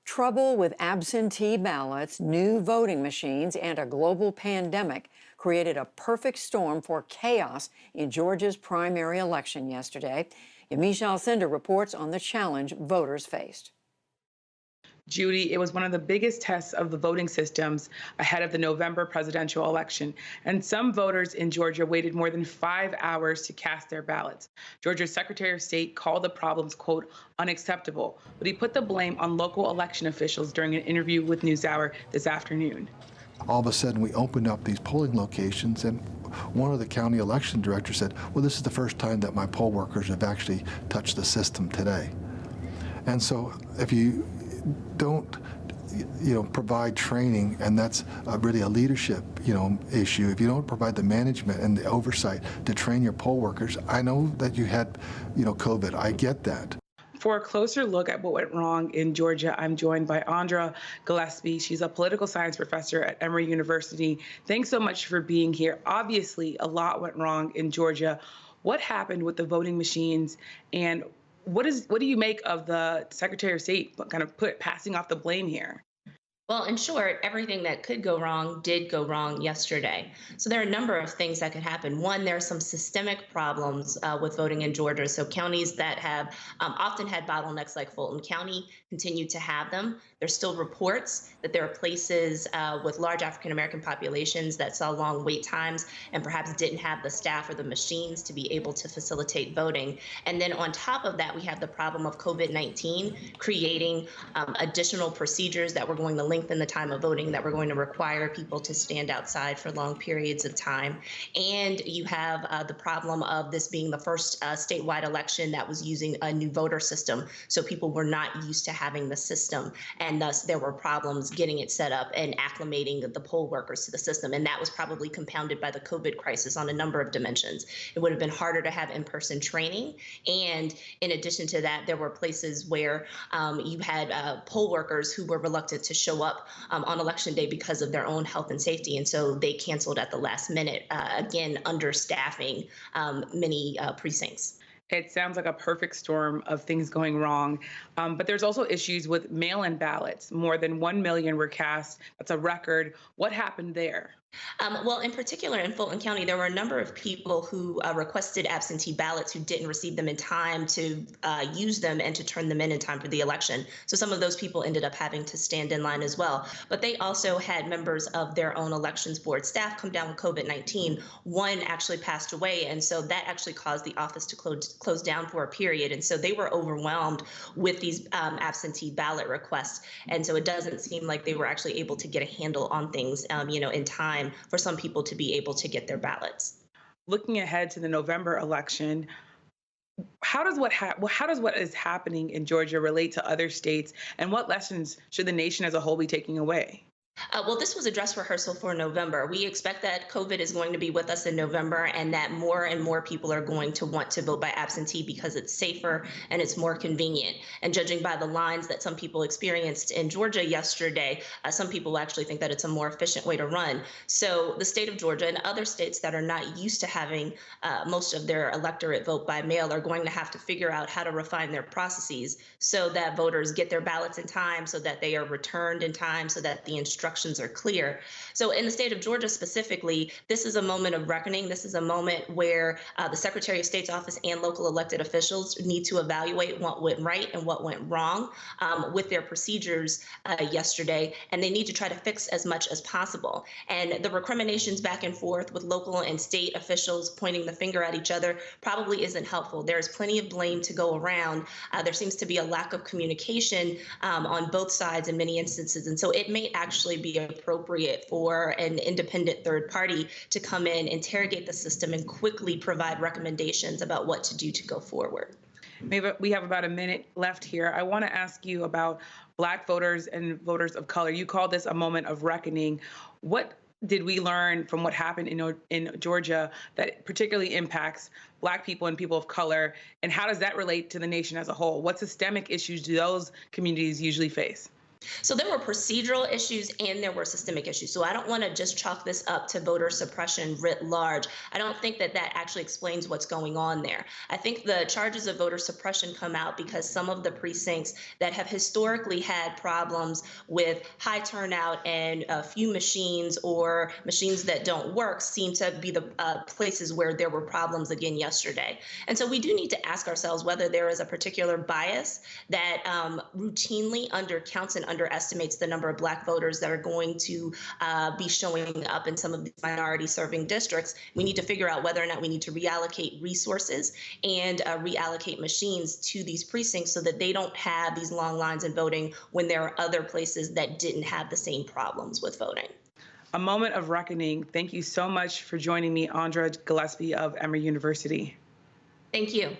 Trouble with absentee ballots, new voting machines, and a global pandemic created a perfect storm for chaos in Georgia's primary election yesterday. Yamiche Alcindor reports on the challenge voters faced. Judy, it was one of the biggest tests of the voting systems ahead of the November presidential election. And some voters in Georgia waited more than 5 hours to cast their ballots. Georgia's Secretary of State called the problems, quote, unacceptable, but he put the blame on local election officials during an interview with NewsHour this afternoon. All of a sudden, we opened up these polling locations, and one of the county election directors said, well, this is the first time that my poll workers have actually touched the system today. And so if you don't provide training, and that's really a leadership issue. If you don't provide the management and the oversight to train your poll workers, I know that you had COVID. I get that. For a closer look at what went wrong in Georgia, I'm joined by Andra Gillespie. She's a political science professor at Emory University. Thanks so much for being here. Obviously, a lot went wrong in Georgia. What happened with the voting machines, and what do you make of the Secretary of State kind of passing off the blame here? Well, in short, everything that could go wrong did go wrong yesterday. So there are a number of things that could happen. One, there are some systemic problems with voting in Georgia. So counties that have often had bottlenecks like Fulton County continue to have them. There's still reports that there are places with large African-American populations that saw long wait times and perhaps didn't have the staff or the machines to be able to facilitate voting. And then on top of that, we have the problem of COVID-19 creating additional procedures that we're going to lengthen the time of voting, that we're going to require people to stand outside for long periods of time. And you have the problem of this being the first statewide election that was using a new voter system. So people were not used to having the system, and thus there were problems getting it set up and acclimating the poll workers to the system. And that was probably compounded by the COVID crisis on a number of dimensions. It would have been harder to have in-person training. And in addition to that, there were places where you had poll workers who were reluctant to show up on election day because of their own health and safety. And so they canceled at the last minute, again, understaffing many precincts. It sounds like a perfect storm of things going wrong. But there's also issues with mail-in ballots. More than 1 million were cast. That's a record. What happened there? Well, in particular, in Fulton County, there were a number of people who requested absentee ballots who didn't receive them in time to use them and to turn them in time for the election. So some of those people ended up having to stand in line as well. But they also had members of their own elections board staff come down with COVID-19. One actually passed away, and so that actually caused the office to close down for a period. And so they were overwhelmed with these absentee ballot requests. And so it doesn't seem like they were actually able to get a handle on things, in time for some people to be able to get their ballots. Looking ahead to the November election, how does what is happening in Georgia relate to other states, and what lessons should the nation as a whole be taking away? Well, this was a dress rehearsal for November. We expect that COVID is going to be with us in November, and that more and more people are going to want to vote by absentee because it's safer and it's more convenient. And judging by the lines that some people experienced in Georgia yesterday, some people actually think that it's a more efficient way to run. So the state of Georgia and other states that are not used to having most of their electorate vote by mail are going to have to figure out how to refine their processes so that voters get their ballots in time, so that they are returned in time, so that the instructions are clear. So in the state of Georgia specifically, this is a moment of reckoning. This is a moment where the Secretary of State's office and local elected officials need to evaluate what went right and what went wrong with their procedures yesterday, and they need to try to fix as much as possible. And the recriminations back and forth with local and state officials pointing the finger at each other probably isn't helpful. There's plenty of blame to go around. There seems to be a lack of communication on both sides in many instances, and so it may actually be appropriate for an independent third party to come in, interrogate the system, and quickly provide recommendations about what to do to go forward. Maybe we have about a minute left here. I want to ask you about Black voters and voters of color. You call this a moment of reckoning. What did we learn from what happened in Georgia that particularly impacts Black people and people of color? And how does that relate to the nation as a whole? What systemic issues do those communities usually face? So there were procedural issues and there were systemic issues. So I don't want to just chalk this up to voter suppression writ large. I don't think that that actually explains what's going on there. I think the charges of voter suppression come out because some of the precincts that have historically had problems with high turnout and a few machines or machines that don't work seem to be the places where there were problems again yesterday. And so we do need to ask ourselves whether there is a particular bias that routinely undercounts and underestimates the number of Black voters that are going to be showing up in some of these minority serving districts. We need to figure out whether or not we need to reallocate resources and reallocate machines to these precincts so that they don't have these long lines in voting when there are other places that didn't have the same problems with voting. A moment of reckoning. Thank you so much for joining me, Andra Gillespie of Emory University. Thank you.